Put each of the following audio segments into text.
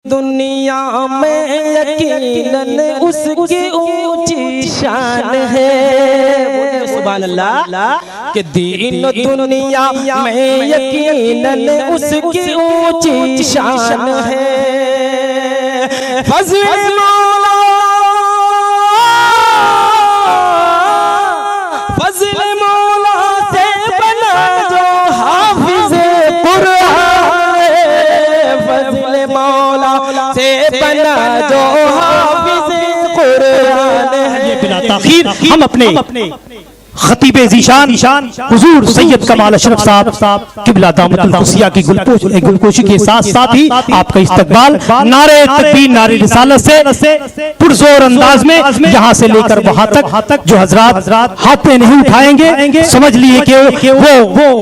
दुनिया में यकीनन उसकी ऊंची शान है। सुभान अल्लाह कि दीन दुनिया में यकीनन उसकी ऊंची शान है। फज़्ल मौला फज़्ल मौला से बना जो हाफिज़ कुरान है। फज़्ल मौला से बना जो हाफिज़ कुरान है। ये बिला ताखीर हम अपने खतीब ज़ीशान हुजूर सैयद कमाल अशरफ साहब किबला दामतुल खुसिया की गुलकोशी के साथ साथ ही आपका इस्तकबाल नारे तकबीर नारे रिसालत से पुरजोर अंदाज में यहाँ से लेकर वहां तक जो हजरात हाथ पे नहीं उठाएंगे समझ लिए कि वो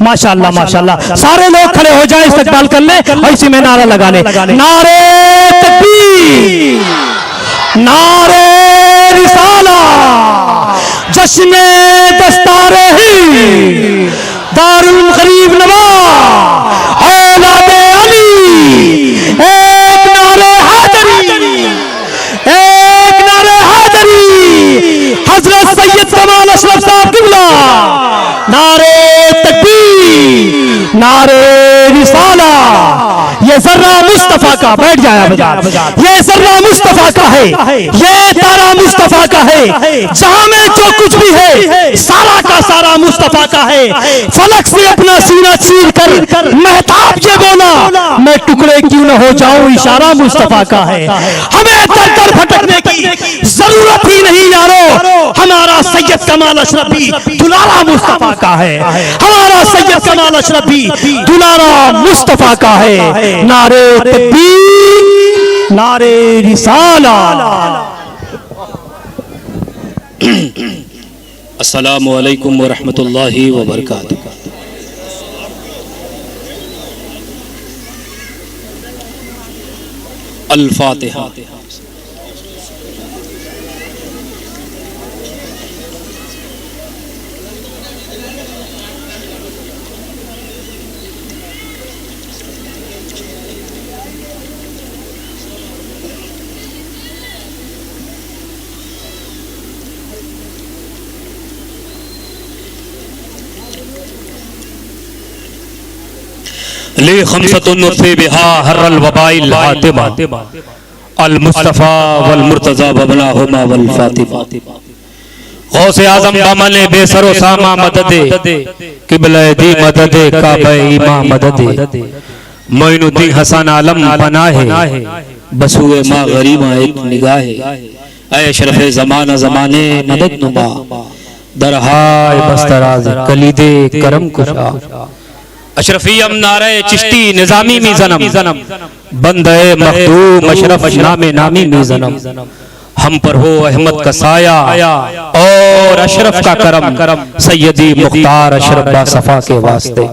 माशाअल्लाह माशाअल्लाह सारे लोग खड़े हो जाए इस्तकबाल कर ले और इसी में नारा लगा ले। नारे तकबीर नारे रिसाला जश्न दस्तारे ही दारुल गरीब नवाज औलादे अली एक नारे हाज़री हजरत सैयद कमाल अशरफ साहब किबला नारे तकबीर नारे रिसाला। ये जर्रा मुस्तफा का बैठ जाया बाजार ये जर्रा मुस्तफा का है ये तारा मुस्तफा का है जहां में जो कुछ भी है सारा का सारा मुस्तफा का है। फलक से अपना सीना चीर कर महताब ये बोला मैं टुकड़े क्यों न हो जाऊं इशारा मुस्तफा का है। हमें दर दर भटकने की जरूरत ही नहीं यारो हमारा सैयद कमाल अशरफ भी दुलारा मुस्तफा का है। हमारा सैयद कमाल अशरफ भी दुलारा मुस्तफा का है। नारे तकबीर नारे रिसाला। अस्सलामु अलैकुम व रहमतुल्लाहि व बरकातुहू। अल फातिहा। ले खमसतुन फी बिहा हर्रल वबाइल हातिमा अल मुस्तफा वल मुर्तजा बबलाहुमा वल फातिमा। गौसे आजम बमले बेसरो सामा मददे किबला दी मददे काबा इमा मददे मोइनुद्दीन हसन आलम पनाहे बसुए माँ गरीबा एक निगाहे ऐ अशरफ ज़माना ज़माने मदद नुमा दरहाय बस्तराज कलीदे करम कुशा। अशरफियम नारे चिश्ती निजामी मी जन्म बंदे मखदूम अशरफ नामे नामी मी जन्म। हम पर हो अहमद का साया और अशरफ का करम सैयदी मुख्तार अशरफ बासफा के वास्ते।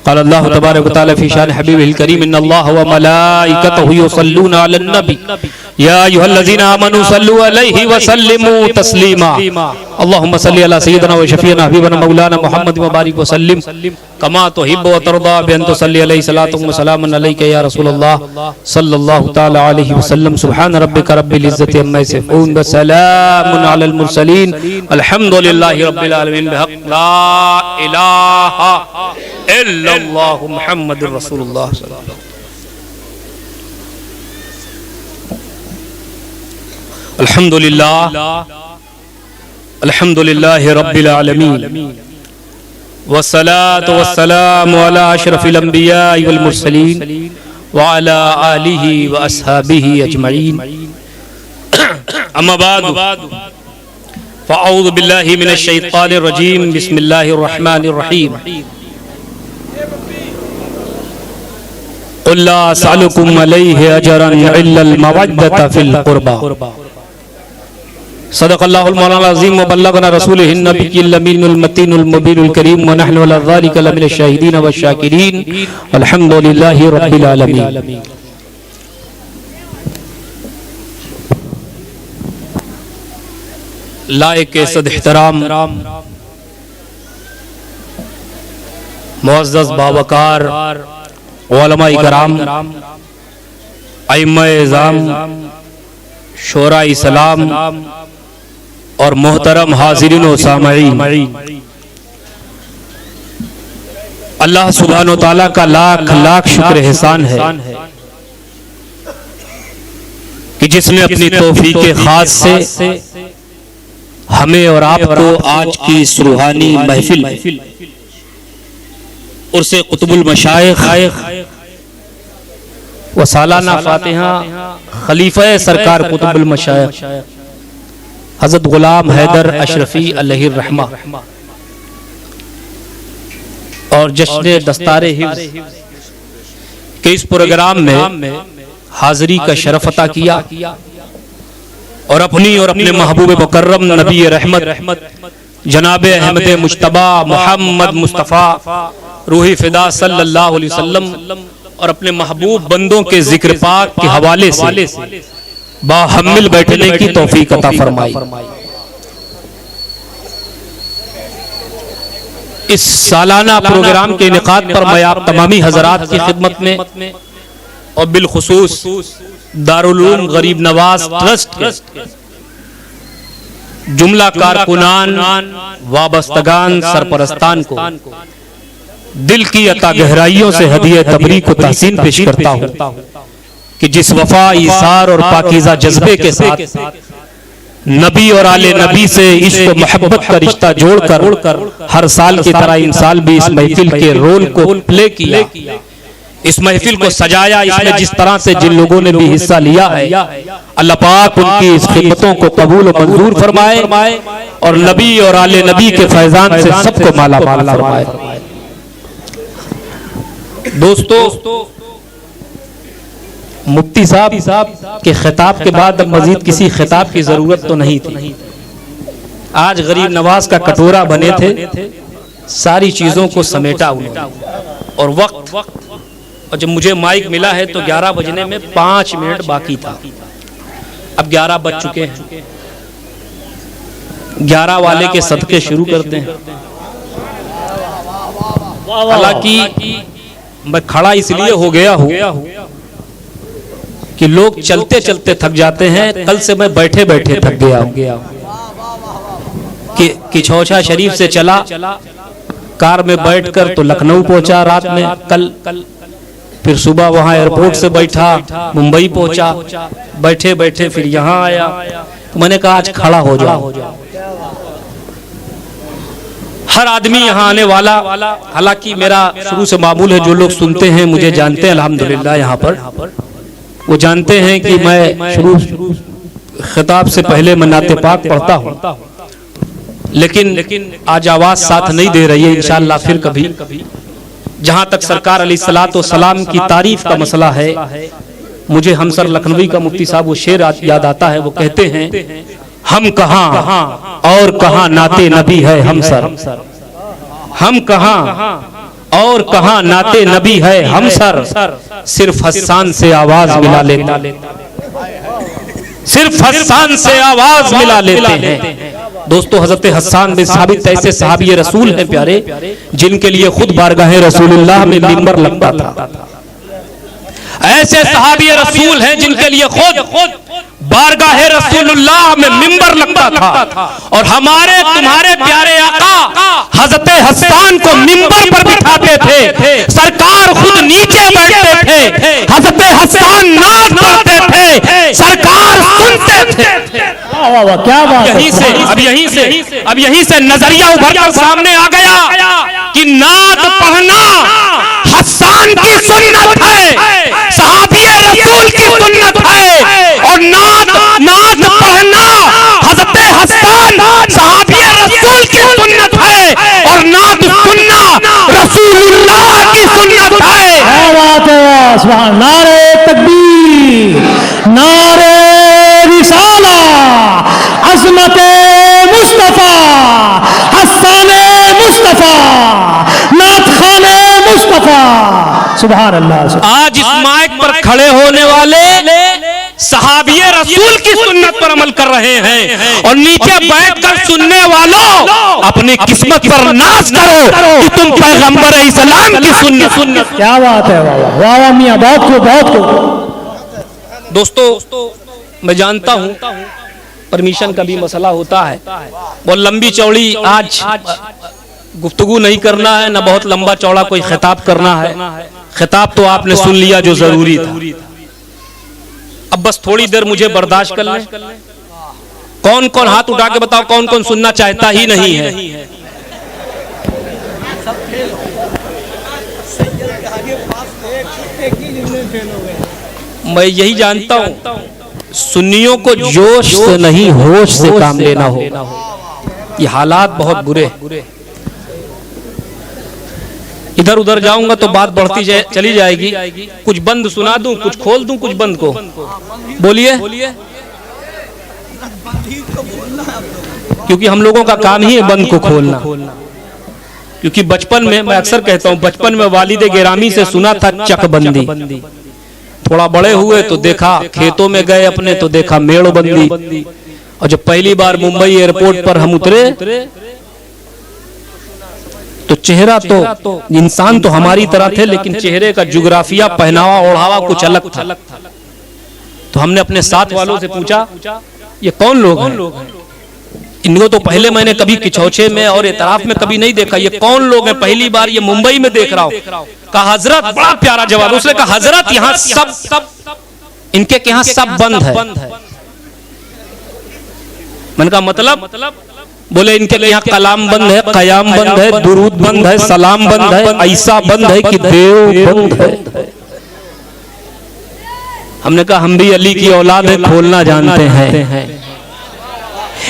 क़ाल अल्लाह तबारक व तआला फ़ी शान हबीबिल करीम इन्नल्लाह व मलाइकतहु युसल्लूना अलन नबी या अय्युहल्लज़ीना आमनू सल्लू अलैहि व सल्लिमू तस्लीमा। अल्लाहुम्मा सल्लि अला सय्यिदिना व शफ़ीना हबीबना मौलाना मुहम्मद व बारिक व सल्लिम कमा तुहिब्बु व तर्दा बि अन तुसल्ली अलैहि सलातु व सलामुन अलैका या रसूलल्लाह सल्लल्लाहु तआला अलैहि व सल्लम। सुब्हान रब्बिका रब्बिल इज्जति अम्मा यसिफून व सलामुन अलल मुरसलीन अल्हम्दुलिल्लाहि रब्बिल आलमीन। बिहक़ ला इलाहा इल्लल्लाहु मुहम्मदुर रसूलुल्लाह। अल्हम्दुलिल्लाह अल्हम्दुलिल्लाहि रब्बिल आलमीन वस्सलातु वस्सलामु अला अशरफिल अंबिया वल मुरसलीन व अला आलिहि व अस्हाबिहि अजमईन। अम्मा बाद फ़अऊज़ु बिल्लाहि मिनश शैतानिर रजीम बिस्मिल्लाहिर रहमानिर रहीम। क़ुल ला असअलुकुम अलैहि अजरन इल्लल मवद्दता फ़िल क़ुरबा। सदक़ल्लाहुल मौलाना अज़ीम व बल्लगना रसूलुहुन नबिय्युल अमीनुल मतीनुल मुबीनुल करीम व नहनु अला ज़ालिका लमिनश शाहिदीन व शाकिरीन अल्हम्दुलिल्लाहि रब्बिल आलमीन। लायक सद एहतराम मुअज़्ज़ज़ बावकार उलमा इकराम, अइम्मा-ए-इज़ाम, शोरा इस्लाम और मोहतरम हाज़िरीन व सामईन, अल्लाह सुब्हानो तआला का लाख लाख शुक्र एहसान है कि जिसने अपनी तौफीक खास से हमें और आपको आज की इस रूहानी महफिल उर्से कुतुबुल मशाइख व सालाना फातिहा खलीफा सरकार कुतुबुल मशाइख हजरत गुलाम हैदर अशरफी अलैहि रहमा और जश्न दस्तारे हिफ्ज़ के इस प्रोग्राम में हाजिरी का शरफ अता किया और अपने महबूब मुकर्रम नबी रहमत जनाब अहमद मुश्तबा मोहम्मद मुस्तफ़ा रूही फिदा सल्लल्लाहु अलैहि वसल्लम और अपने महबूब बंदों के जिक्र पाक के हवाले से बाहम्मिल बैठने की तौफीक अता फरमाई। इस सालाना प्रोग्राम के इनेकाद पर मैं आप तमामी हजरात की खिदमत में और बिलखुसूस दारुल उलूम गरीब नवाज ट्रस्ट के जुमला कारकुनान वाबस्तगान सरपरस्तान को दिल की अता गहराइयों से हदिया तबरीक को तहसीन पेश करता हूँ कि जिस वफा ईसार और पाकीज़ा जज्बे के साथ नबी और आले नबी से इश्क और मोहब्बत का रिश्ता जोड़कर हर साल की तरह इन साल भी इस महफिल के रोल को प्ले किया, इस महफिल को सजाया, इसमें जिस तरह से जिन लोगों ने भी हिस्सा लिया है अल्लाह पाक उनकी इस खिदमतों को कबूल और मंजूर फरमाए और नबी और आले नबी के फैजान से सबको माला माल फरमाए। दोस्तों, मुफ्ती साहब के खिताब के बाद अब मजीद किसी खिताब की जरूरत तो नहीं थी। आज गरीब नवाज का कटोरा बने थे, सारी चीजों को समेटा उन्होंने और वक्त और जब मुझे माइक मिला है तो 11 बजने में 5 मिनट बाकी था। अब 11 बज चुके हैं, 11 वाले के सदके शुरू करते हैं। हालांकि मैं खड़ा इसलिए हो गया हूं कि लोग चलते चलते थक जाते हैं, कल से मैं बैठे बैठे थक गया हूं कि छौछा शरीफ से चला, कार में बैठकर तो लखनऊ पहुंचा रात में, कल फिर सुबह वहां एयरपोर्ट से बैठा मुंबई पहुंचा, बैठे बैठे फिर यहां आया। तो मैंने कहा आज खड़ा हो जाओ। हर आदमी यहाँ आने वाला, हालांकि मेरा शुरू से मामूल है, जो लोग सुनते हैं मुझे जानते हैं अल्हम्दुलिल्लाह, यहाँ पर वो जानते हैं कि मैं शुरू खिताब से पहले मैं नाते पाक पढ़ता हूँ, लेकिन आज आवाज साथ नहीं दे रही है। इंशाअल्लाह फिर कभी, जहाँ तक सरकार अलैहिस्सलातो सलाम की तारीफ का मसला है, मुझे हमसर लखनवी का मुफ्ती साहब वो शेर याद आता है। वो कहते हैं, हम कहाँ और कहाँ नाते नबी है हमसर, हम कहाँ और कहाँ नाते नबी है हमसर, सिर्फ हस्सान से आवाज मिला लेते, सिर्फ हस्सान से आवाज मिला लेते हैं। दोस्तों, हजरत हस्सान बिन साबित ऐसे सहाबी रसूल हैं प्यारे, जिनके लिए खुद बारगाह रसूलुल्लाह में मिंबर लगता था। ऐसे सहाबी रसूल हैं जिनके लिए खुद बारगाह रसूलुल्लाह में मिंबर लगता था और हमारे तुम्हारे प्यारे आका हजरत हस्सान को मिंबर पर बिठाते थे, सरकार खुद नीचे बैठते थे, हजरत हस्सान नाच करते थे, सरकार सुनते थे। क्या बात है। अब यहीं से नजरिया उभरकर सामने आ गया कि नात पढ़ना हस्सान की सुन्नत है, सहाबी रसूल की सुन्नत है, और नात पढ़ना हजरत हस्सान सहाबी रसूल की सुन्नत है, और नात सुनना रसूलुल्लाह की सुन्नत है। क्या बात है, सुभान। नारे तकबीर, नारे रिसाला, अज़मत मुस्तफा, हस्सान मुस्तफा, नात खाने मुस्तफा। सुभान अल्लाह। आज इस माइक पर खड़े होने वाले सहाबिये रसूल की सुन्नत पर अमल कर रहे हैं और नीचे बैठकर सुनने वालों अपनी किस्मत पर नाज करो कि तुम पैगंबर इस्लाम की सुन्नत। क्या बात है, वाह वाह वाह मियां, बहुत खूब बहुत खूब। दोस्तों मैं जानता हूं परमिशन का भी मसला होता है, बहुत लंबी चौड़ी आज गुफ्तगू नहीं करना है, ना बहुत लंबा चौड़ा कोई खिताब करना है। खिताब तो आपने सुन लिया जो जरूरी था, अब बस थोड़ी देर मुझे बर्दाश्त कर लें। कौन कौन हाथ उठा के बताओ, कौन कौन सुनना चाहता ही नहीं है? मैं यही जानता हूं सुन्नियों को जोश से नहीं होश से काम लेना होगा। ये हालात बहुत बुरे, इधर उधर जाऊंगा तो बात बढ़ती चली जाएगी। कुछ बंद सुना दूं, कुछ खोल दूं, कुछ बंद को बोलिए, क्योंकि हम लोगों का काम ही है बंद को खोलना। क्योंकि बचपन में मैं अक्सर कहता हूं, बचपन में वालिद गिरामी से सुना था चकबंदी। थोड़ा बड़े हुए तो देखा, खेतों में गए अपने तो देखा मेड़बंदी। और जब पहली बार मुंबई एयरपोर्ट पर हम उतरे तो चेहरा तो इंसान तो हमारी तरह थे, लेकिन चेहरे का जुग्राफिया, पहनावा, ओढ़ावा कुछ अलग था। तो हमने अपने साथ वालों से पूछा ये कौन लोग हैं? इनको तो पहले मैंने कभी किचौछे में और एतराफ में कभी नहीं देखा, ये कौन लोग हैं? पहली बार ये मुंबई में देख रहा हूं। कहा हजरत, बड़ा प्यारा जवाब। उसने कहा हजरत यहाँ सब इनके यहाँ सब बंद है। मैंने कहा मतलब? बोले इनके यहाँ कलाम बंद है, कयाम बंद है, दुरूद बंद है, सलाम बंद है, ऐसा बंद है कि देव बंद है। हमने कहा हम भी अली की औलाद है, खोलना जानते हैं।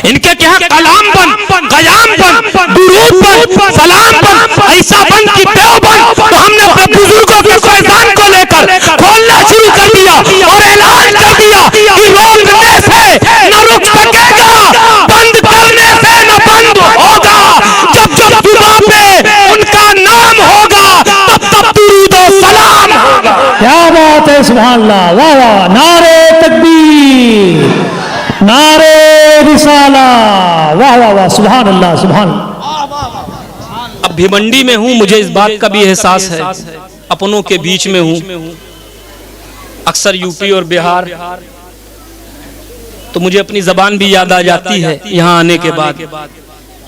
इनके क्या कलाम बंद, कयाम बंद, दुरूद बंद, सलाम बंद, ऐसा बंद कि देव बंद। तो हमने अपने बुजुर्गों के फैजान को लेकर खोलना शुरू कर दिया और ऐलान कर दिया कि रोकने से न रुक सकेगा, बंद करने से न बंद होगा। जब जब जुबान पे उनका नाम होगा तब तब दुरूद और सलाम होगा। क्या बात है, सुभान अल्लाह, वाह वाह। नारे तकबीर, नारे रिसाला, वाह वाह वाह, सुभान अल्लाह सुभान। अब भिवंडी में हूं, मुझे इस बात का भी एहसास है, अपनों के बीच में हूं। अक्सर यूपी और बिहार तो मुझे अपनी जबान भी याद आ जाती है यहाँ आने के बाद।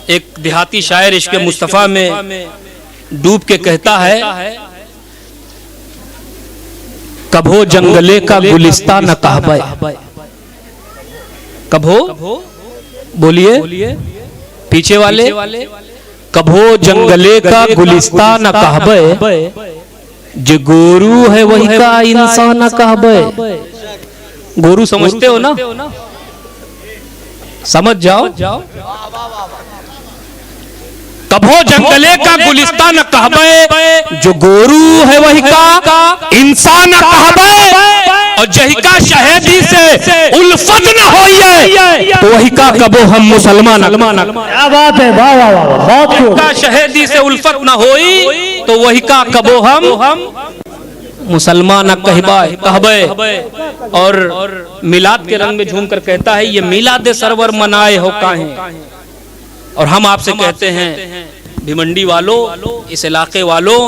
एक देहाती शायर इश्क मुस्तफा में डूब के कहता है, कभो जंगले का गुलिस्तान न कहबे। कभो बोलिए पीछे वाले, कभो जंगले का गुलिस्तान न कहबे, जो गोरू है वही का इंसान न कहबे। गोरू समझते हो ना? समझ जाओ। कभो जंगले का गुलिस्तान न कहबे, जो गोरू है वही का इंसान न कहबे। और जही का शहीदी से उल्फत न होइए तो वही का कबो हम मुसलमान। क्या बात है, वाह वाह वाह, बहुत खूब। का शहीदी से उल्फत न होई तो वही का कबो हम मुसलमान कहबे। और मिलाद के रंग में झूम कर कहता है, ये मिलाद सरवर मनाए हो काहे। और हम आपसे कहते हैं भिवंडी वालों, इस इलाके वालों,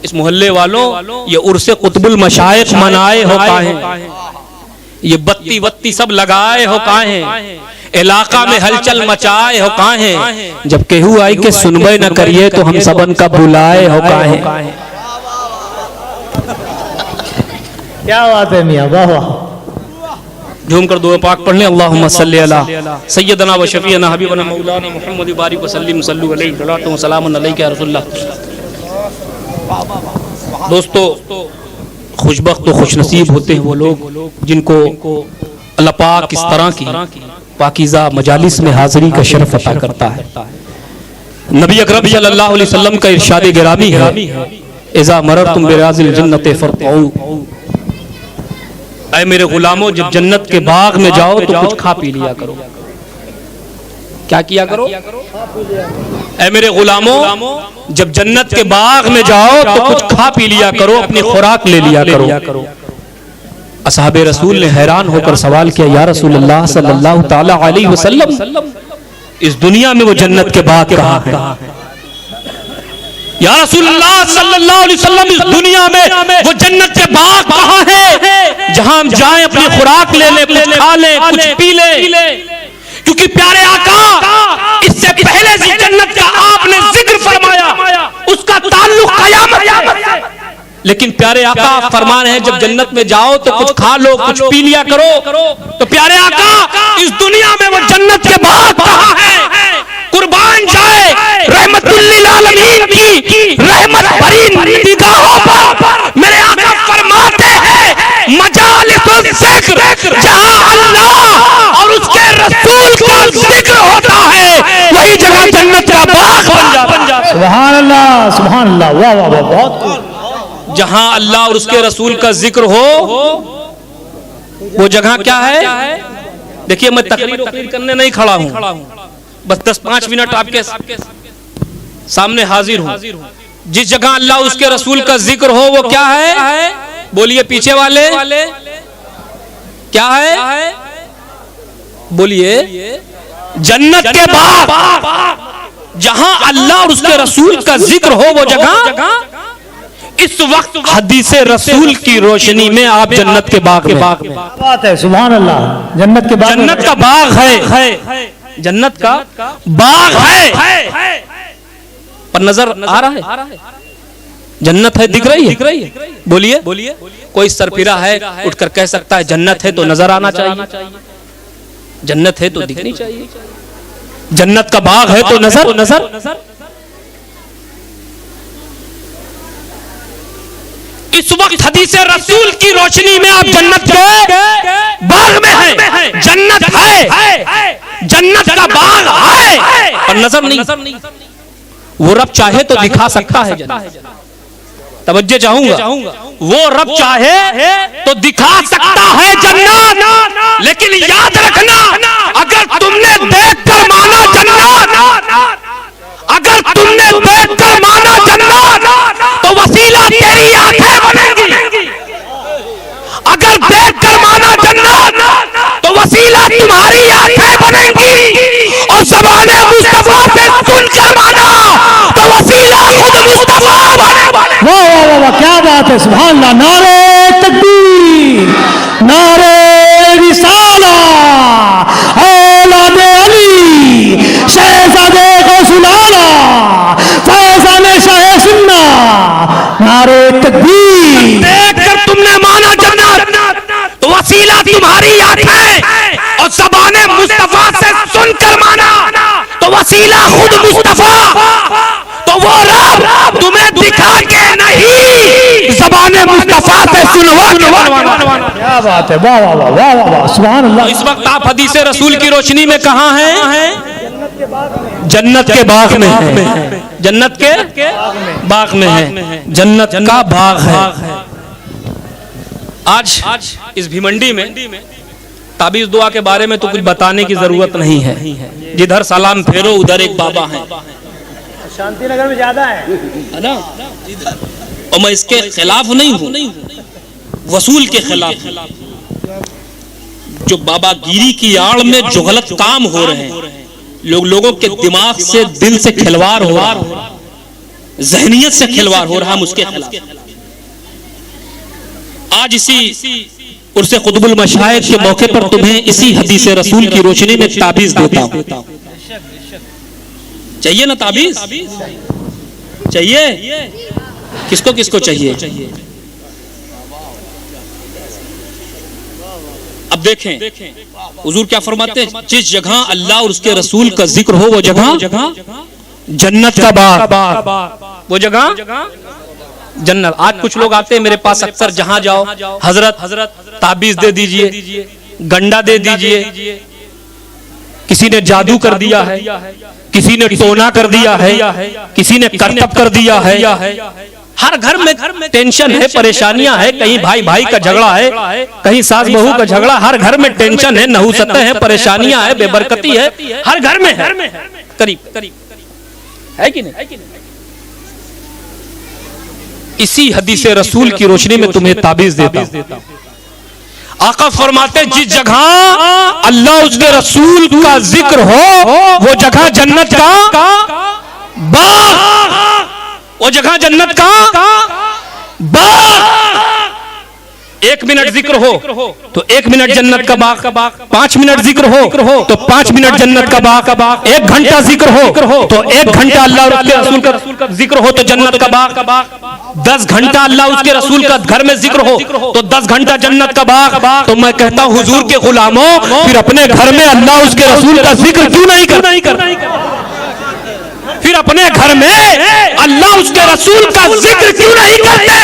इस मोहल्ले वालों, ये उर्से कुतुबुल मशाइख मनाए हो काहे, ये बत्ती वत्ती सब लगाए हो काहे, इलाका में हलचल मचाए हो काहे। जब केहू आई के सुनबे न करिए तो हम सबन का बुलाए हो काहे। क्या बात है मियां, वाह वाह। झूम कर दुआ पाक पढ़ लें। अल्लाहुम्मा सल्ली अला सय्यदना व शफीअना हबीबना मौलाना मुहम्मद बारिक व सल्लिम सल्लु अलैहि सलातु व सलामुन अलैका या रसूलल्लाह। दोस्तों, खुशबख्त तो खुशनसीब होते हैं वो लोग जिनको अल्लाह पाक इस तरह की पाकीज़ा मजालिस में हाज़िरी का शर्फ अता करता है। नबी अकरम सल्लल्लाहु अलैहि वसल्लम का इरशाद गिरामी है, इज़ा मररतुम बिराज़िल जन्नति फरतऊ। ऐ मेरे गुलामों, जब जन्नत के बाग में जाओ तो कुछ खा पी लिया करो। क्या किया करो? ऐ मेरे गुलामों, जब जन्नत के बाग में जाओ तो कुछ खा पी लिया करो, अपनी खुराक ले लिया करो। असहाबे रसूल ने हैरान होकर सवाल किया, या रसूल अल्लाह सल्लल्लाहु ताला अलैहि वसल्लम, इस दुनिया में वो जन्नत के बाग कहाँ है? या रसूल अल्लाह सल्लल्लाहु अलैहि वसल्लम, इस दुनिया में वो जन्नत के बाग कहाँ है जहां हम जाएं, अपनी खुराक ले लें, कुछ खा लें, कुछ पी लें? क्योंकि प्यारे आका, इससे पहले जिस जन्नत का आपने जिक्र फरमाया उसका ताल्लुक क़यामत से। लेकिन प्यारे आका फरमा रहे हैं, जब जन्नत में जाओ तो कुछ खा लो, कुछ पी लिया करो। तो प्यारे आका, इस दुनिया में वो जन्नत के बाग कहाँ है? कुर्बान जाए रहमतुल लिल आलमीन की रहमत भरी निगाहों पर मेरे आका फरमाते हैं, मजालिसुल ज़िक्र, जहां अल्लाह और उसके रसूल का जिक्र होता है, वही जगह जन्नत का बाग बन जाता है। सुभान अल्लाह, सुभान अल्लाह, वाह वाह वाह, बहुत। जहां अल्लाह और उसके रसूल का जिक्र हो, वो जगह क्या है? देखिए, मैं तकरीर करने नहीं खड़ा हूं, बस 10-5 मिनट आपके सामने हाजिर हूं। जिस जगह अल्लाह उसके रसूल का जिक्र हो, वो क्या है? बोलिए पीछे वाले, क्या है? बोलिए, जन्नत के बाग। जहां अल्लाह और उसके रसूल का जिक्र हो, वो जगह इस वक्त हदीसे रसूल की रोशनी में आप जन्नत के बाग में। बात है, सुभान अल्लाह, जन्नत के बाग, जन्नत का बाग है, जन्नत का बाग है, पर नजर आ रहा है? जन्नत है, दिख रही है? बोलिए, कोई सरफिरा है उठकर कह सकता है जन्नत है तो नजर आना चाहिए, जन्नत है तो दिखनी चाहिए, जन्नत का बाग है तो नजर। इस वक्त हदीसे रसूल की रोशनी में आप जन्नत के बाग में हैं। जन्नत है, जन्नत का बाग है, पर नजर नहीं। वो रब चाहे तो दिखा सकता है जन्नत। तवज्जो चाहूंगा, वो रब चाहे तो दिखा सकता है जन्नत, लेकिन याद रखना, अगर तुमने देखकर माना जन्नत, अगर तुमने देखकर माना जन्नत, तो वसीला तेरी आंखें बनेंगी। अगर देखकर माना जन्नत, तो वसीला तुम्हारी आंखें बनेंगी। और ज़बाने मुस्तफा से सुनकर माना, तो वसीला खुद मुस्तफा बनेगा। वाह वाह वाह वाह, क्या बात है, सुभान अल्लाह। नारे तकबीर, नारे रिसाला, औलादे अली, शहजादे गौसुल आला, फैज़ाने शाह सुन्ना, नारे तकबीर। देखकर तुमने माना जन्नत, तो वसीला तुम्हारी आंखें, और ज़बाने मुस्तफा से सुनकर माना, तो वसीला खुद मुस्तफा। तो वो रब तुम्हें दिखा के नहीं, ज़बाने मुस्तफा से सुनवा के। क्या बात है, वाह वाह वाह वाह वाह, सुभान अल्लाह। इस वक्त आप हदीसे रसूल की रोशनी में कहाँ हैं? जन्नत के बाग में हैं। जन्नत के बाग में है, जन्नत का बाग है। आज इस भिमंडी में ताबीज दुआ के बारे में तो कुछ बताने की जरूरत नहीं है। जिधर सलाम फेरो उधर एक बाबा है। शांतिनगर में ज्यादा है ना? और मैं इसके खिलाफ नहीं हूँ, वसूल के खिलाफ। जो बाबागिरी की आड़ में जो गलत काम हो रहे हैं, लोगों के दिमाग से, दिल से खिलवाड़ हो रहा है, जहनियत से खिलवाड़ हो रहा है, हम उसके खिलाफ। आज इसी उर्से कुतुबुल मशाइख के मौके पर तुम्हें इसी हदीसे रसूल की रोशनी में ताबीज देता हूं। चाहिए ना ताबीज? चाहिए? किसको किसको चाहिए? अब देखें हुजूर क्या फरमाते हैं, जिस जगह अल्लाह और उसके रसूल का जिक्र हो, वो जगह जन्नत का बाग, वो जगह जन्नत। आज कुछ लोग आते हैं मेरे पास अक्सर, जहां जाओ हजरत ताबीज दे दीजिए, गंडा दे दीजिए, किसी ने जादू कर दिया है, किसी ने टोना कर दिया है, किसी ने करतब कर दिया है। हर घर में टेंशन है, परेशानियां है, कहीं भाई भाई का झगड़ा है, कहीं सास बहू का झगड़ा, हर घर में टेंशन है, नहुसतें हैं, परेशानियां है, बेबरकती है, हर घर में है, करीब है कि नहीं? इसी हदीसे रसूल की रोशनी में तुम्हें ताबीज देता हूं। आका फरमाते जिस जगह अल्लाह उसके रसूल का जिक्र हो वो जगह जन्नत का बाग, वो जगह जन्नत का बाग। 1 मिनट जिक्र हो तो 1 मिनट जन्नत का बाग, 5 मिनट जिक्र हो तो 5 मिनट जन्नत का बाग, 1 घंटा जिक्र हो तो 1 घंटा अल्लाह और उसके रसूल का जिक्र हो तो जन्नत का बाग, 10 घंटा अल्लाह उसके रसूल का घर में जिक्र हो तो 10 घंटा जन्नत का बाग। तो मैं कहता हूं हुजूर के गुलामों, फिर अपने घर में अल्लाह उसके रसूल का जिक्र क्यों नहीं करते? फिर अपने घर में अल्लाह उसके रसूल का जिक्र क्यों नहीं करते?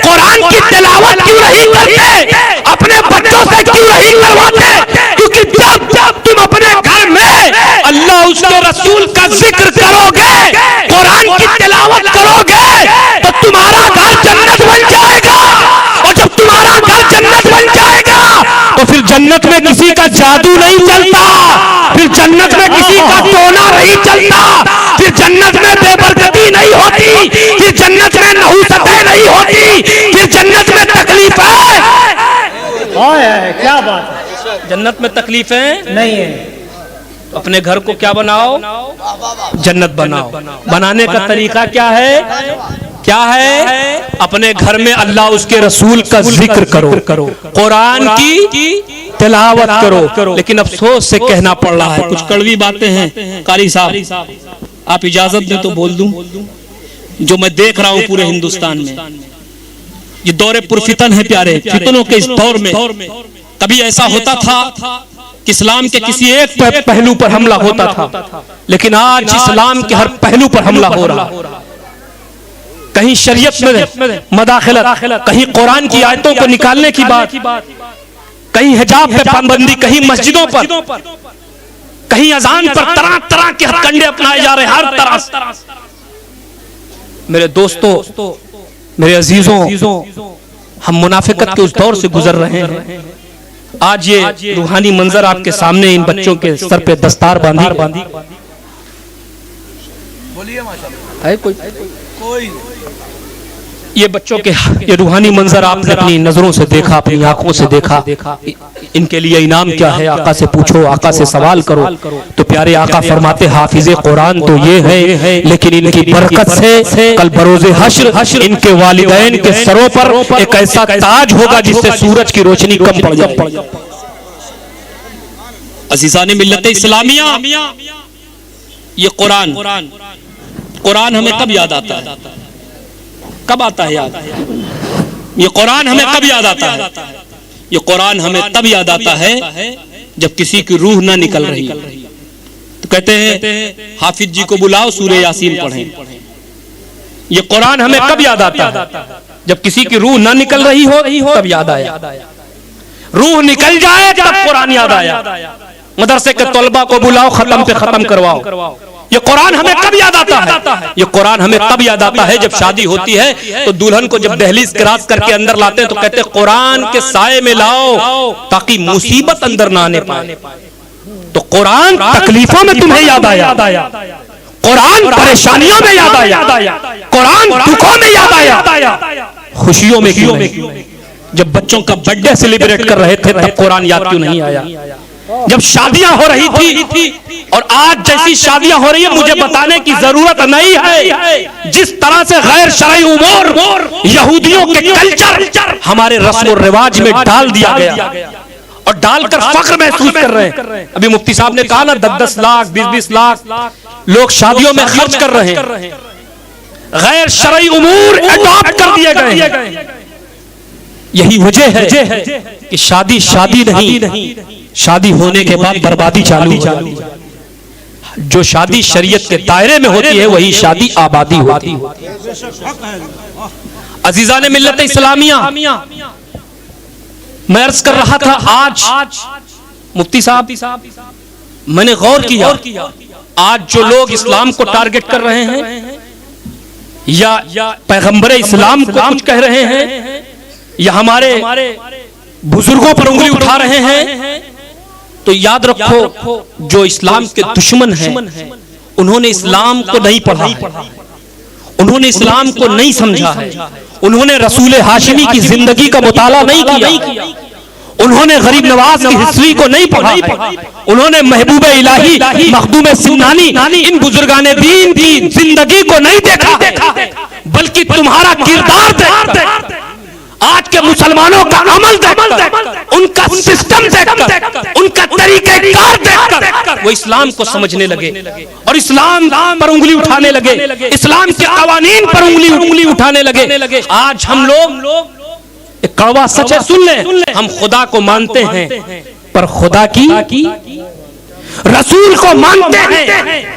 कुरान की तिलावत क्यों नहीं करते? अपने बच्चों से क्यों नहीं करवाते? क्योंकि जब तुम अपने घर में अल्लाह उसके रसूल का जिक्र करोगे, कुरान की तिलावत करोगे, तो तुम्हारा घर जन्नत बन जाएगा। और जब तुम्हारा घर जन्नत बन जाएगा तो फिर जन्नत में किसी का जादू नहीं चलता, फिर जन्नत में किसी का टोना नहीं चलता, फिर जन्नत में बेबरकती नहीं होती, फिर जन्नत में नहुसतें नहीं होती, फिर जन्नत में तकलीफें। क्या बात है, जन्नत में तकलीफें नहीं है। तो अपने घर को क्या बनाओ? जन्नत बनाओ। बनाने का तरीका क्या है? क्या है? अपने घर में अल्लाह उसके रसूल का जिक्र करो, कुरान की तिलावत करो। लेकिन अफसोस से कहना पड़ रहा है, कुछ कड़वी बातें हैं। कारी साहब, आप इजाजत दें तो बोल दूं, जो मैं देख रहा हूं पूरे हिंदुस्तान में, ये दौरे पुरफितन है प्यारे। फितनों के इस दौर में कभी ऐसा होता था कि इस्लाम के किसी एक पहलू पर हमला होता था, लेकिन आज इस्लाम के हर पहलू पर हमला हो रहा। कहीं शरीयत में मदाखलत, कहीं कुरान की आयतों को निकालने की बात, कहीं हिजाब पे पाबंदी, कहीं मस्जिदों पर, कहीं अजान पर तरह तरह के हथकंडे अपनाए जा रहे हैं, हर तरह। मेरे दोस्तों, मेरे अजीजों, हम मुनाफिकत के उस दौर से गुजर रहे हैं। आज ये रूहानी मंजर आपके सामने, इन बच्चों के सर पे दस्तार बांधी है कोई ये बच्चों के ये रूहानी मंजर आपने अपनी नजरों से देखा, अपनी आंखों से देखा। इनके लिए इनाम क्या है? आका से पूछो, आका से सवाल करो। तो प्यारे आका फरमाते हाफिजे कुरान तो ये है, लेकिन इनकी बरकत से कल बरोज़े हश्र इनके वालिदैन के सरों पर एक ऐसा ताज होगा जिससे सूरज की रोशनी कम पड़ जाए। अज़ीज़ाने मिल्लत इस्लामिया, ये कुरान हमें कब याद आता है? कब आता है याद? ये कुरान हमें कब याद आता है? ये कुरान हमें तब याद आता है जब किसी की रूह ना निकल रही। तो कहते हैं हाफिज जी को बुलाओ, सूरह यासीन पढ़ें। ये कुरान हमें कब याद आता है? जब किसी की रूह ना निकल रही हो तब याद आया। रूह निकल जाए तब कुरान याद आया। मदरसे के तलबा को बुलाओ, खत्म पे खत्म करवाओ। ये कुरान हमें कब याद आता है? ये कुरान हमें तब याद आता है जब शादी होती है तो दुल्हन को जब दहलीज क्रॉस करके अंदर लाते हैं तो कहते हैं कुरान के साए में लाओ ताकि मुसीबत अंदर ना आने पाए। तो कुरान तकलीफों में तुम्हें याद आया, कुरान परेशानियों में याद आया, कुरान दुखों में याद आया, खुशियों में क्यों नहीं? जब बच्चों का बर्थडे सेलिब्रेट कर रहे थे तब कुरान याद क्यों नहीं आया? जब शादियां हो रही थी और आज जैसी शादियां हो रही है, मुझे बताने की जरूरत नहीं है। जिस तरह से गैर शरई उमूर यहूदियों के कल्चर हमारे रस्म और रिवाज में डाल दिया गया और डालकर फख्र महसूस कर रहे हैं। अभी मुफ्ती साहब ने कहा ना 10-10 लाख 20-20 लाख लोग शादियों में खर्च कर रहे हैं। गैर शरई उमूर अडॉप्ट कर दिए गए। यही वजह है कि शादी नहीं, शादी होने के बाद बर्बादी चालू हो जाती है। जो शादी शरीयत के दायरे में होती है वही शादी आबादी होती है। अजीज़ाने मिल्लत इस्लामिया, मैं अर्ज कर रहा था आज मुफ्ती साहब, मैंने गौर किया आज जो लोग इस्लाम को टारगेट कर रहे हैं या पैगंबर इस्लाम को कुछ कह रहे हैं या हमारे बुजुर्गों पर उंगली उठा रहे हैं, तो याद रखो जो इस्लाम के दुश्मन हैं उन्होंने इस्लाम को नहीं पढ़ा है, उन्होंने इस्लाम को नहीं समझा है, उन्होंने रसूल हाशिमी की जिंदगी का मुताला नहीं किया, उन्होंने गरीब नवाज की हिस्ट्री को नहीं पढ़ा है, उन्होंने महबूब इलाही मखदूम सिन्नानी इन बुजुर्गाने दीन की जिंदगी को नहीं देखा है, बल्कि तुम्हारा किरदार देखकर, आज के मुसलमानों का अमल देखकर, उनका सिस्टम देखकर, उनका तरीक़ेकार देखकर वो इस्लाम को समझने लगे और इस्लाम पर उंगली उठाने लगे, इस्लाम के कवानीन पर उंगली उठाने लगे। आज हम लोग एक कड़वा सच है, सुन ले, हम खुदा को मानते हैं पर खुदा की, रसूल को मानते हैं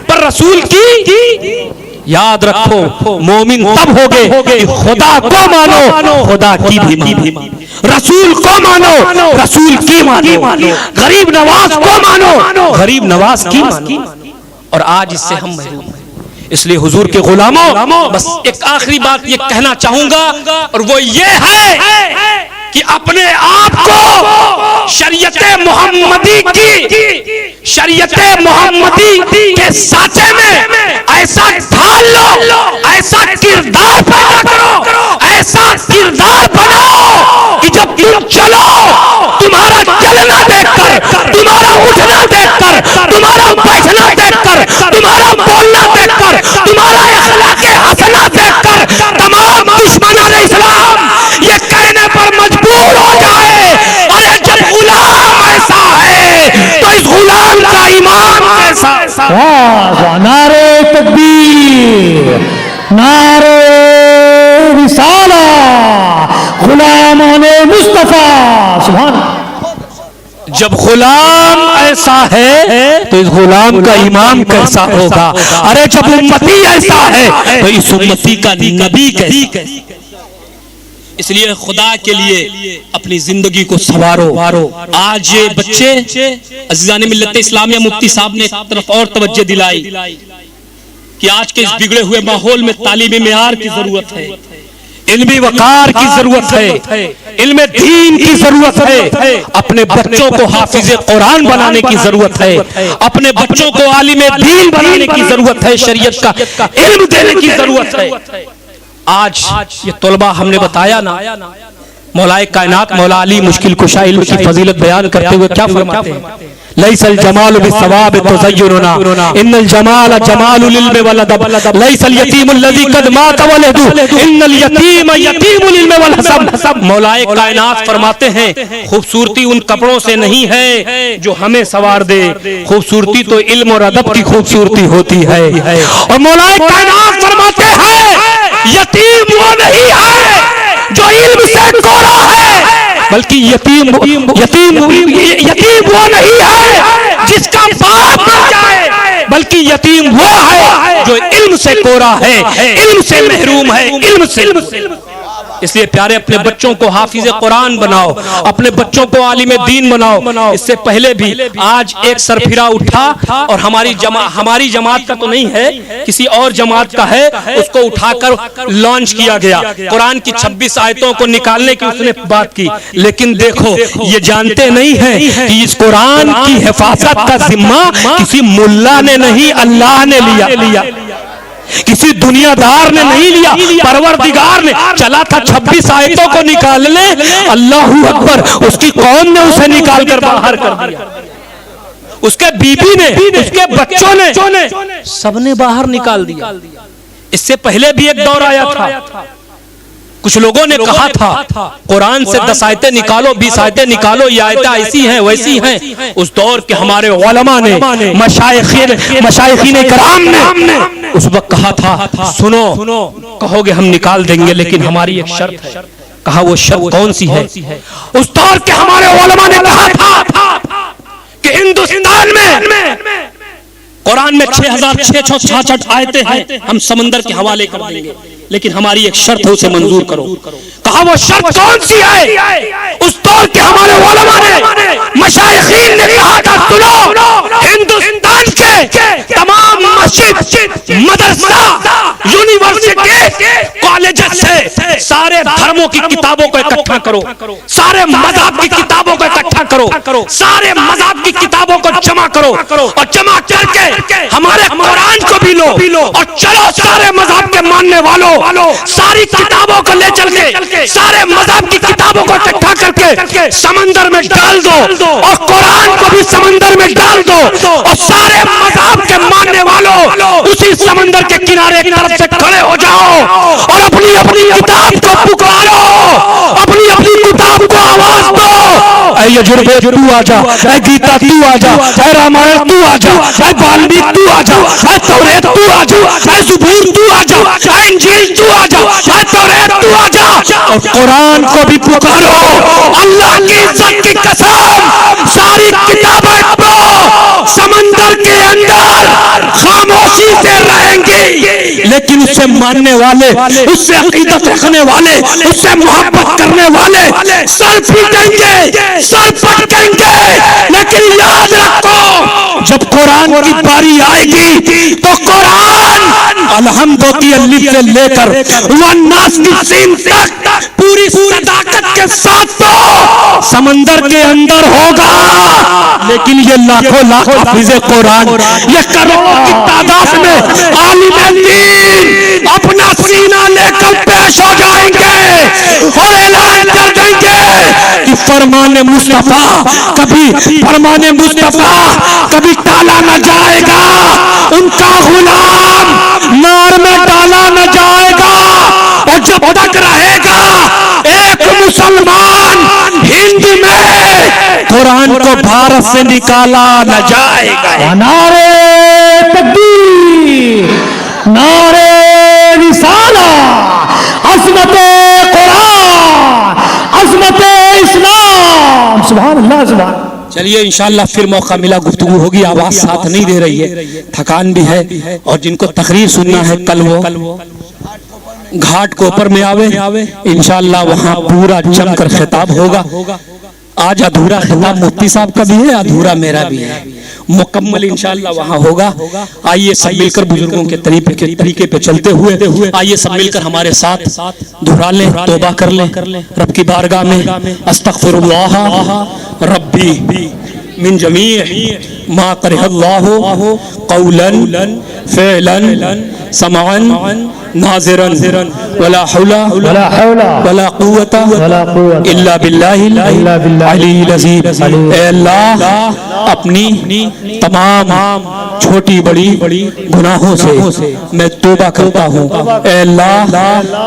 पर रसूल की, याद रखो मोमिन तब होगे कि खुदा को मानो, खुदा की भी मानो, रसूल को मानो, रसूल की मानो, गरीब नवाज को मानो, गरीब नवाज की मानो। और आज इससे हम महरूम हैं। इसलिए हुजूर के गुलामों, बस एक आखिरी बात ये कहना चाहूंगा और वो ये है कि अपने आप को शरीयते मोहम्मदी के साथे में ऐसा ढाल लो, ऐसा किरदार पैदा करो, ऐसा किरदार बनाओ कि जब तुम चलो, तुम्हारा चलना देखकर, तुम्हारा उठना देखकर, तुम्हारा बैठना देखकर, तुम्हारा बोलना देखकर, तुम्हारा अखलाक़े हसना देखकर तमाम दुश्मनान इस्लाम ये कहने पर मजबूर हो जाए, अरे जब गुलाम ऐसा है तो इस गुलाम का ईमान कैसा। नारे तकबीर, नारे रिसाला, गुलाम-ए मुस्तफा, सुभान। जब गुलाम ऐसा है तो इस गुलाम का इमाम कैसा होगा। अरे जब उम्मती ऐसा है तो इस उम्मती का नबी कैसा। इसलिए खुदा के लिए अपनी जिंदगी को संवारो। आज ये बच्चे अज़ीज़ान मिल्लत इस्लामिया मुफ्ती साहब ने एक तरफ और तवज्जो दिलाई कि आज के इस बिगड़े हुए माहौल में तालीमी मेयार की जरूरत है, इल्मी वकार की जरूरत है, इल्मे दीन की जरूरत है, अपने बच्चों को हाफिज़े कुरान बनाने की जरूरत है, अपने बच्चों को आलिमे दीन बनाने की जरूरत है, शरीयत का इल्म देने की जरूरत है। आज ये तलबा हमने बताया ना, मौलाए कायनात मौला अली मुश्किल कुशा इल्म की फजीलत बयान करते हुए क्या फरमाते हैं, लैसल जमाल बिस्सवाब तुज़य्यिनुना इन्नल जमाल जमालुल इल्म वल अदब लैसल यतीमुल लज़ी क़द मात वलदु इन्नल यतीम यतीमुल इल्म वल हसब। मौलाए कायनात फरमाते हैं खूबसूरती उन कपड़ों से नहीं है जो हमें सवार दे, खूबसूरती तो इल्म और अदब की खूबसूरती होती है। और मौलाए कायनात फरमाते हैं यतीम वो नहीं है जो इल्म से कोरा है, बल्कि यतीम वो नहीं है जिसका बाप मर जाए, बल्कि यतीम वो है जो इल्म से कोरा है, इल्म से महरूम है, इल्म से। इसलिए प्यारे अपने बच्चों को हाफिज़े कुरान बनाओ, अपने बच्चों को आलिमे दीन बनाओ। इससे पहले भी आज एक सरफिरा उठा और हमारी जमात का तो नहीं है, किसी और जमात का है, उसको उठाकर लॉन्च किया गया। कुरान की 26 आयतों को निकालने की उसने बात की, लेकिन देखो ये जानते नहीं है कि इस कुरान की हिफाजत का जिम्मा किसी मुल्ला ने नहीं, अल्लाह ने लिया, किसी दुनियादार ने नहीं लिया, परवरदिगार ने। चला था 26 आयतों को निकालने, अल्लाहू अकबर, उसकी कौम ने उसे निकाल कर बाहर कर दिया, उसके बीबी ने, उसके बच्चों ने, सबने बाहर निकाल दिया। इससे पहले भी एक दौर आया था, कुछ लोगों ने कहा था कुरान से 10 आयतें निकालो, 20 आयतें निकालो, ये आयतें ऐसी हैं वैसी हैं। उस दौर के हमारे उलमा ने, मशाइखीन कराम ने उस वक्त कहा था सुनो, कहोगे हम निकाल देंगे लेकिन हमारी एक शर्त है। कहा वो शर्त कौन सी है? उस दौर के हमारे उलमा ने कहा था कि हिंदुस्तान में कुरान में 6666 आयतें हैं, हम समंदर के हवाले कर देंगे, लेकिन हमारी एक शर्त है, उसे मंजूर करो। कहा वो शर्त कौन सी है? उस दौर के हमारे उलमा ने, मशाइखीन ने कहा था सुनो, हिंदुस्तान के तमाम मस्जिद, मदरसा, यूनिवर्सिटी, कॉलेज से सारे धर्मों की किताबों को इकट्ठा करो, सारे मज़हब की किताबों को इकट्ठा करो, सारे मज़हब की किताबों को जमा करो और जमा करके हमारे कुरान को भी लो और चलो सारे मज़हब के मानने वालों, सारी किताबों को ले चल के, सारे मज़हब की किताबों को इकट्ठा करके करके समंदर में डाल दो और कुरान को भी समंदर में डाल दो और सारे मज़हब के मानने वालों उसी समंदर के किनारे एक तरफ से खड़े हो जाओ और अपनी अपनी किताब को पुकारो, अपनी अपनी किताब को आवाज दो। ऐ यजुर्वेद तू आ जा, ऐ गीता तू आ जा, ऐ रामायण तू आ जा, ऐ वाल्मीकि तू आ जा, ऐ तौरात तू आ जा, ऐ ज़बूर तू आ जा, ऐ इंजील तू आ जा, ऐ तौरात तू आ जा और कुरान को भी पुकारो। अल्लाह की इज्जत की कसम, सारी किताबें तो समंदर के अंदर खामोशी से रहेंगी, लेकिन उससे मानने वाले, उससे अकीदत रखने वाले, उससे मोहब्बत करने वाले सर पीटेंगे, सर पटकेंगे। लेकिन याद रखो, जब कुरान की बारी आएगी तो कुरान अलहम्दो की अलिफ से लेकर वन्नास की सीन तक पूरी सदाकत के साथ तो समंदर के अंदर होगा। लेकिन ये लाखों लाख हाफिज़े कुरान, ये करोड़ों की तादाद में आलिम दीन अपना सीना लेकर पेश हो जाएंगे और ऐलान कर देंगे कि फरमाने मुस्तफा कभी, फरमाने मुस्तफा कभी टाला न जाएगा, उनका गुलाम नार में डाला न जाएगा। और जब तक रहेगा एक मुसलमान हिंद में, कुरान को भारत से निकाला न जाएगा। नारे तकबीर, नारे रिसाला, अज़मते कुरान, अज़मते इस्लाम, सुभान अल्लाह सुभान। चलिए इंशाअल्लाह फिर मौका मिला, गुफ्तगू होगी। आवाज साथ नहीं दे रही है, थकान भी है और जिनको तकरीर सुनना है कल वो घाट कोपर में आवे, इंशाअल्लाह वहाँ पूरा जमकर खिताब होगा। आज अधूरा खिताब मुफ्ती साहब का भी है, अधूरा मेरा भी है, मुकम्मल इंशाअल्लाह वहाँ होगा। आइए सब मिलकर बुजुर्गों के तरीके पे चलते हुए आइए सब मिलकर हमारे साथ दोहरा लें, तौबा कर लें रब की बारगाह में। अस्तगफिरुल्लाह रब्बी मिन जमी मा करहल्लाहु कौलन फ़िअलन समअन नाज़िरन वला हौला वला कुव्वता इल्ला बिल्लाहिल अलील अज़ीम। ऐ अल्लाह, अपनी तमाम छोटी बड़ी गुनाहों से मैं तौबा करता हूँ। ऐ अल्लाह,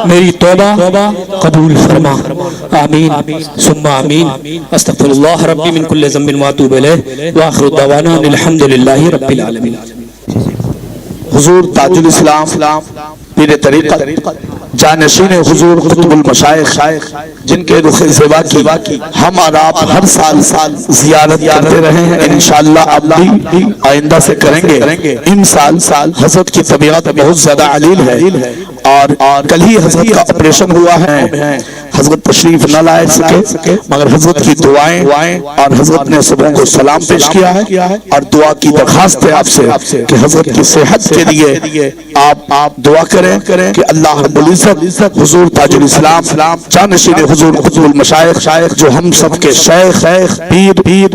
मेरी तौबा कबूल फरमा। आमीन सुम्मा आमीन। अस्तगफिरुल्लाह रब्बी मिन कुल्लि ज़ंबिन व अतूबु इलैहि व आखिरु दअवाना अल्हम्दुलिल्लाहि रब्बिल आलमीन। हुजूर ताजुल इस्लाम पीर तरीक़त जानशीन हुजूर कुतुबुल मशाइख, जिनके रुख़ ज़िबा की हम और आप हर साल ज़ियारत करते रहे हैं, इंशाअल्लाह अब भी आइंदा से करेंगे। इन साल हज़रत की तबीयत बहुत ज़्यादा अलील है और कल ही हज़रत का ऑपरेशन हुआ है। हज़रत तशरीफ न लाए सके, मगर हज़रत की दुआएं और हज़रत ने सबों को सलाम पेश किया है और दुआ की दरखास्त है आपसे कि हज़रत की सेहत के लिए आप दुआ करें कि अल्लाह रब्बुल इज़्ज़त हुजूर ताजुल इस्लाम जानशीन हुजूर कुतुबुल मशाइख, जो हम सब के शेख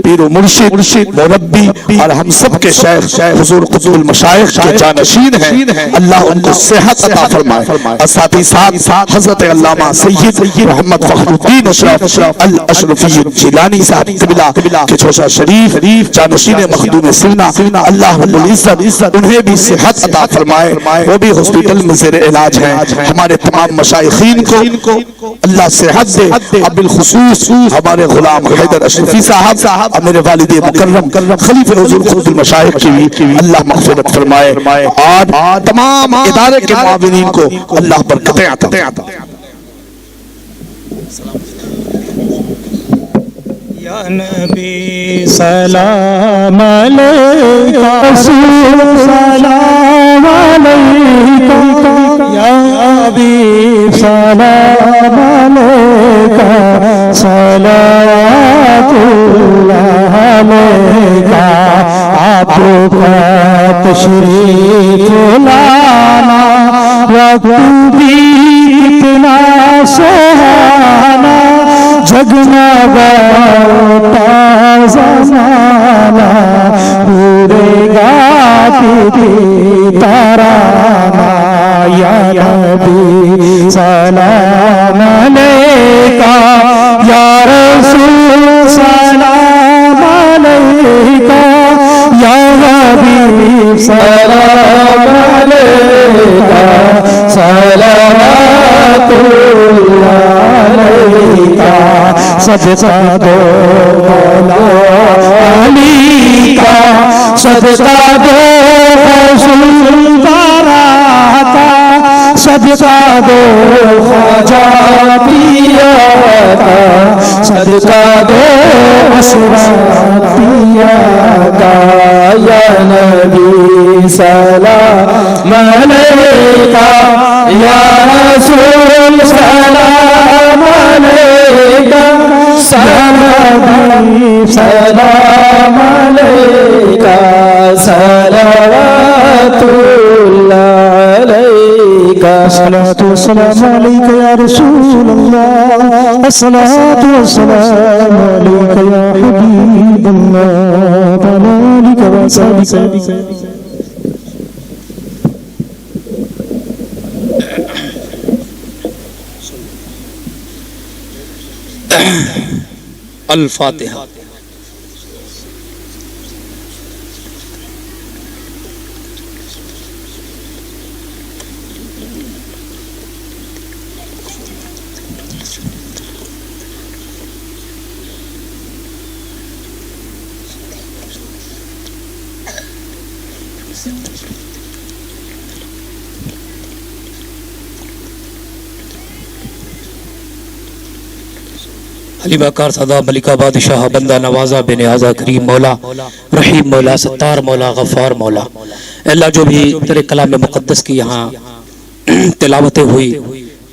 पीर व मुर्शिद मुरब्बी और हम सब के शेख हुजूर कुतुबुल मशाइख के जानशीन हैं, अल्लाह उनको सेहत अता फरमाए। और साथ ही साथ हज़रत अल्लामा सय्यद मोहम्मद फ़खरुद्दीन अल अशरफी जिलानी साहब क़िबला के चोशा शरीफ जानशीन मखदूम सिरना, अल्लाह रब्बुल इज़्ज़त उन्हें भी सेहत अता फरमाए, वो भी हॉस्पिटल में ज़ेर इलाज हैं। हमारे तमाम मशाइखीन को अल्लाह सेहत दे। अब बिलखुसूस हमारे गुलाम हैदर अशरफी साहब और मेरे वालिद मुकर्रम खलीफे हुजूर कुतुबुल मशाइख की भी अल्लाह मग़फ़िरत फरमाए और तमाम इदारे के मुआविनीन को अल्लाह बरकतें अता फरमाए। या नबी सलाम अलैका, रसूल सलाम अलैका, या हबीब सलाम अलैका, सलावतुल्लाह अलैका। आपका तशरीफ लाना वक्त भी कितना सुहाना, जगमगा ज़माना उड़ेगा तराना। या नबी सलाम अलैका, या रसूल अलैका या हबीब सलाम अलैका सलावतुल्लाह अलैका सदका दो मौला अली का सदका दो सुल्ताना का सदका दो ख्वाजा पिया का सदका दो अशरफ पिया का या नबी सलाम अलैका या रसूल सलाम अलैका सलाम अलैका सलावतुल्लाह अलैका अस्सलातु वस्सलामु अलैका या रसूलल्लाह अस्सलातु वस्सलामु अलैका या हबीबल्लाह अलैका व सल्लिम अल फातिहा। हलीमा कार सदा मलिका बादशाह बंदा नवाजा बेने आजा करीम मौला रहीम मौला सत्तार मौला गफ्फार मौला। अल्लाह जो भी तेरे कलाम मुक़द्दस की यहाँ तिलावतें हुई,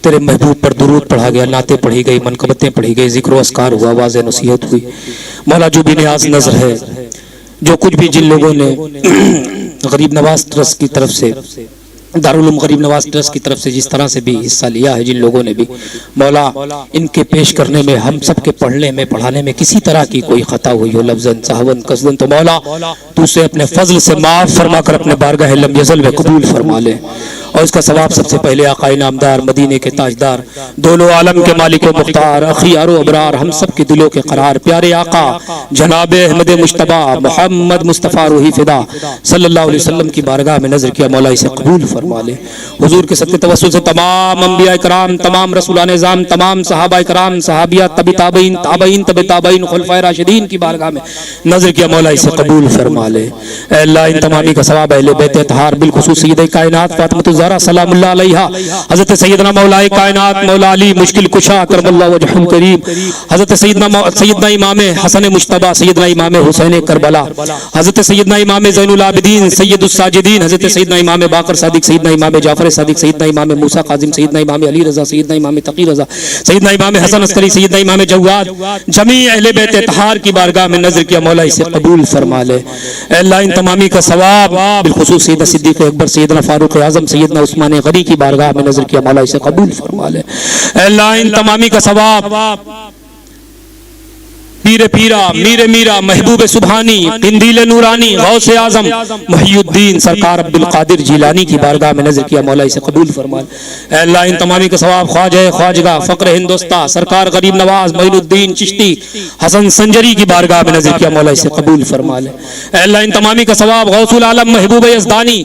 तेरे महबूब पर दुरूद पढ़ा गया, नाते पढ़ी गई, मनकबतें पढ़ी गई, जिक्र अस्कार हुआ, वाज़ नसीहत हुई, मौला जो भी नियाज नजर है, जो कुछ भी जिन लोगों ने गरीब नवाज ट्रस्ट की तरफ से, दारुल उलूम गरीब नवाज ट्रस्ट की तरफ से जिस तरह से भी हिस्सा लिया है, जिन लोगों ने भी, मौला इनके पेश करने में, हम सब के पढ़ने में, पढ़ाने में किसी तरह की कोई खता हुई हो, लफ्जन सहवन कसदन, तो मौला तू उसे अपने फजल से माफ फरमा कर अपने बारगाह लम यज़ल में कबूल फरमा ले, और इसका सवाब सबसे पहले आका इनामदार मदीने के ताजदार दोनों आलम के मालिक व मुख्तार अखियार अबरार हम सब के दिलों के करार प्यारे आका जनाब अहमद मुश्तबा मोहम्मद मुस्तफ़ा रूही फिदा सल्लल्लाहु अलैहि वसल्लम की बारगाह में नजर किया, मौला इसे कबूल फरमा ले। हुजूर के सत्य तवस्सुल से तमाम अंबिया कराम, तमाम रसूलान निज़ाम, तमाम सहाबा कराम, सहाबिया, तबी ताबईन, ताबईन, तबी ताबईन, खुलफाए राशिदीन की बारगाह में नजर किया, मौला इसे कबूल फरमा ले। अल्लाह इन तमामी का सवाब अहले बैत अतहार बिलखुसूस सय्यद कायनात फातिमा ज़हरा सलामुल्लाह अलैहा, हज़रत सैयदना मौला कायनात मौला अली मुश्किल कुशा करमल्लाहु वजहुल करीम, हज़रत सैयदना इमाम हसन मुश्तबा, सैयदना इमाम हुसैन करबला, हज़रत सैयदना इमाम ज़ैनुल आबिदीन सैयदुस साजिदीन, हज़रत सैयदना इमाम बाकर सादिक, सैयदना इमाम जाफर सादिक, सैयदना इमाम मूसा काज़िम, सैयदना इमाम अली रज़ा, सैयदना इमाम तकी रज़ा, सैयदना इमाम हसन अस्करी, सैयदना इमाम जव्वाद, जमी अहले बैत अतहार की बारगाह में नजर किया, मौला इसे कबूल फरमा ले। अल्लाह इन तमामी का सवाब बिलखुसूस सैयदना सिद्दीक़ अकबर, सैयदना फारूक आज़म, सैयदना उस्मान गनी की बारगाह में नजर किया, मौला इसे कबूल फरमा ले। अल्लाह इन तमामी का सवाब पीरे पीरा मीरे मीरा महबूब सुबहानी किंदील नूरानी गौसे आजम मुहियुद्दीन सरकार अब्दुल कादिर जिलानी की बारगाह में नजर किया, मौला इसे कबूल फरमा ले। अल्लाह इन तमामी का सवाब ख्वाजा ख्वाजगा फक्र हिंदुस्तान सरकार गरीब नवाज मोइनुद्दीन चिश्ती हसन संजरी की बारगाह में नजर किया, मौला इसे कबूल फरमा ले। अल्लाह इन तमामी का सवाब गौसुल आलम महबूब यज़दानी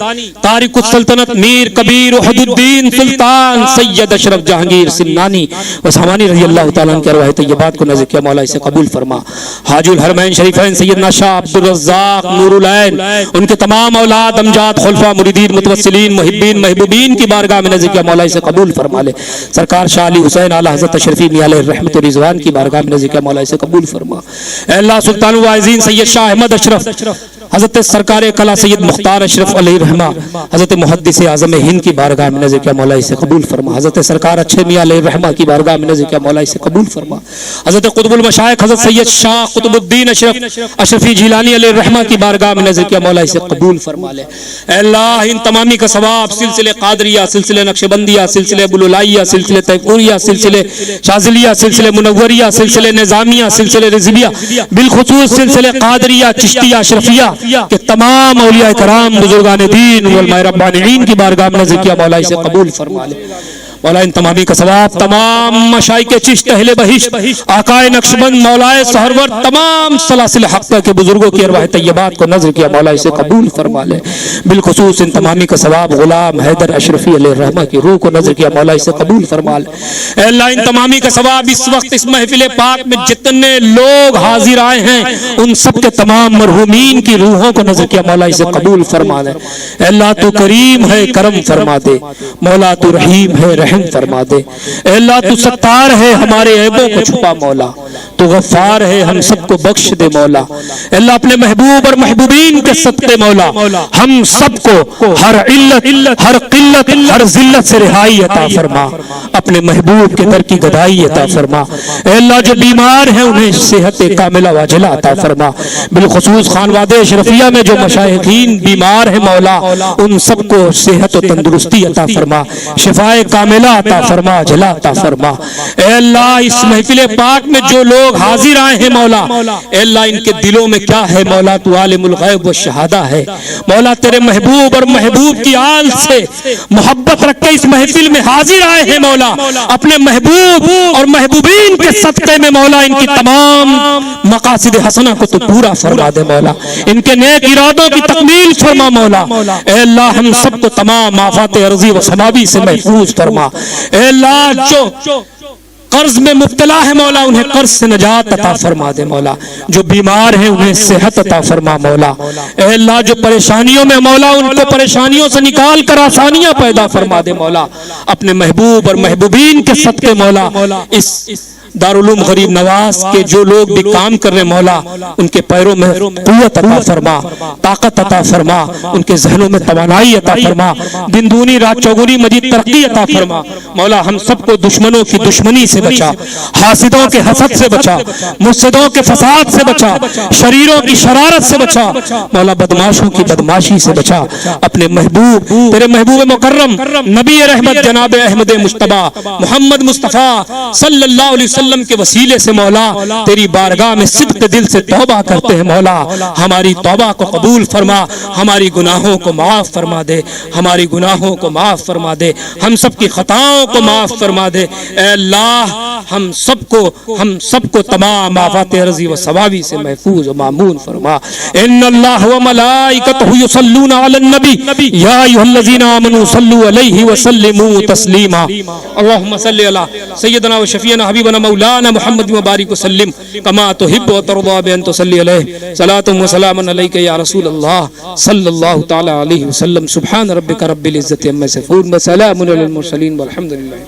तारिकुस सल्तनत मीर कबीर वहदुद्दीन सुल्तान सैयद अशरफ जहांगीर सिन्नानी वसमानी रज़ी अल्लाह तआला अन्हु की अर्वाह तय्यबात को नजर किया, मौला इसे कबूल फरमा। हाजुल हरमैन शरीफैन सैयदना शाह अब्दुल रज़्ज़ाक़ नूरुल ऐन, उनके तमाम औलाद अमजाद खुलफा मुरीदीन मुतवस्सिलीन मुहिब्बीन महबूबीन की बारगाह में नजर किया, मौला इसे कबूल फरमा ले। सरकार शाह अली हुसैन आला हज़रत अशरफी मियां अलैहि रहमत व रिज़वान की बारगाह में नजर किया, मौला इसे कबूल फरमा। अल्लाह सुल्तान वाइज़ीन सैयद शाह अहमद अशरफ, हज़रत सरकार कला सैयद मुख्तार अशरफ अलैहि रहमा, हज़रत मुहद्दिस आज़म हिंद की बारगाह में नजर किया, मौला इसे कबूल फरमा। हज़रत सरकार अच्छे मियां अलैहि रहमा की बारगाह में नजर किया, मौला इसे कबूल फरमा। हज़रत कुतुबुल मशाइख हज़रत सैयद शाह कुतुबुद्दीन अशरफी जिलानी अलैहि रहमा की बारगाह में नजर किया, मौला इसे कबूल फरमा ले। अल्लाह इन तमामी का सवाब सिलसिले कादरिया, सिलसिले नक्शबंदिया, सिलसिले बुलुलाइया, सिलसिले तैफूरिया, सिलसिले शाज़िलिया, सिलसिले मुनव्वरिया, सिलसिले निज़ामिया, सिलसिले रिज़विया, बिलखुसूस सिलसिले कादरिया, चिश्तिया, अशरफिया के तमाम औलिया कराम बुजुर्गान दीन उलमाए रब्बानीन की बारगाह में नजर किया, मौला इसे कबूल फरमा ले। मौला इन तमामी का सवाब तमाम मशाइख चिश्त अहले बहिश्त आकाए नक्शबंद मौलाए सहरवर तमाम सलासिल हक़ के बुजुर्गों की अरवाह तैयबात को नजर किया, मौला इसे कबूल फरमा ले। बिलखुसूस इन तमामी का सवाब गुलाम हैदर अशरफी अलैहि रहमा की रूह को नजर किया, मौला इसे कबूल फरमा ले। अल्लाह इन तमामी का सवाब इस वक्त इस महफिल पाक में जितने लोग हाजिर आए हैं उन सब के तमाम मरहूमीन की रूहों को नजर किया, मौला इसे कबूल फरमा ले। अल्लाह तू करीम है करम फरमा दे, मौला तू रहीम है रहम फरमा दे। अल्लाह तू सत्तार है हमारे ऐबों को छुपा, मौला तू गफ्फार है हम सबको बख्श दे। मौला अल्लाह अपने महबूब और महबूबीन के सदके मौला हम सबको हर इल्लत हर किल्लत हर जिल्लत से रिहाई अता फरमा, अपने महबूब के दर की गदाई अता फरमा। अल्लाह जो बीमार है उन्हें सेहत कामिला वाजिला अता फरमा। बिलखुसूस खानवादे अशरफिया में जो मशाइखीन बीमार है मौला उन सबको सेहत और तंदुरुस्ती अता फरमा, शिफाए कामिला अता फरमा, जला अता फरमा। अल्लाह इस महफिल पाक में जो लोग हाजिर आए हैं मौला अल्लाह इनके दिलों में क्या है मौला तू आलिमुल गैब व शहादा है। मौला तेरे महबूब और महबूब की आल से मोहब्बत रख के इस महफिल में हाजिर आए हैं मौला, अपने महबूब और महबूबीन के सदक़े में मौला इनकी तमाम मकासिद हसना को तू पूरा फरमा दे मौला, इनके नेक इरादों की तकमील फरमा मौला। अल्लाह हम सबको तमाम आफात अर्ज़ी व समावी से महफूज फरमा। अल्लाह जो कर्ज में मुब्तला है मौला उन्हें कर्ज से नजात अता फरमा दे मौला, जो बीमार है उन्हें सेहत अता फरमा मौला। अल्लाह जो परेशानियों में मौला उनको परेशानियों से निकाल कर आसानियां पैदा फरमा दे मौला, अपने महबूब और महबूबीन के सदके मौला इस दारुल गरीब नवाज के जो लोग भी काम कर रहे मौला उनके पैरों में कुव्वत अता फरमा, ताकत अता फरमा, उनके जहनों में तवानाई अता फरमा, दिन दूनी रात चौगुनी मजीद तरक्की अता फरमा। मौला हम सबको दुश्मनों की दुश्मनी से बचा, हासिदों के हसद से बचा, मुफसिदों के फसाद से बचा, शरीरों की शरारत से बचा, मौला बदमाशों की बदमाशी से बचा। अपने महबूब तेरे महबूब मुकर्रम नबी रहमत जनाब अहमद मुश्तबा मोहम्मद मुस्तफ़ा सल्लल्लाहु अलैहि वसल्लम के वसीले से मौला तेरी बारगाह में सिद्क दिल से तौबा करते हैं मौला, हमारी तौबा को कबूल फरमा, हमारी गुनाहों को माफ फरमा दे, हमारी गुनाहों को माफ फरमा दे, हम सब की खताओं को माफ फरमा दे। अल्लाह हम सबको तमाम आफात अर्ज़ी व सवाबी से महफूज व मामून फरमा। इन्नल्लाह व मलाइकतहु युसल्लूना अलन नबी या अय्युहल्लज़ीना आमनू सल्लू अलैहि व सल्लिमू तस्लीमा। अल्लाहुम्मा सल्लि अला सय्यिदना व शफीना हबीबना मौलाना मुहम्मद व बारिक व सल्लिम कमा तुहिब्बु व तर्दा बि अन तुसल्ली अलैहि सलातु व सलामुन अलैका या रसूल अल्लाह सल्लल्लाहु तआला अलैहि वसल्लम। सुब्हान रब्बिका रब्बिल इज्जति अम्मा यसिफून व सलामुन अलल मुरसलीन वल्हम्दुलिल्लाहि।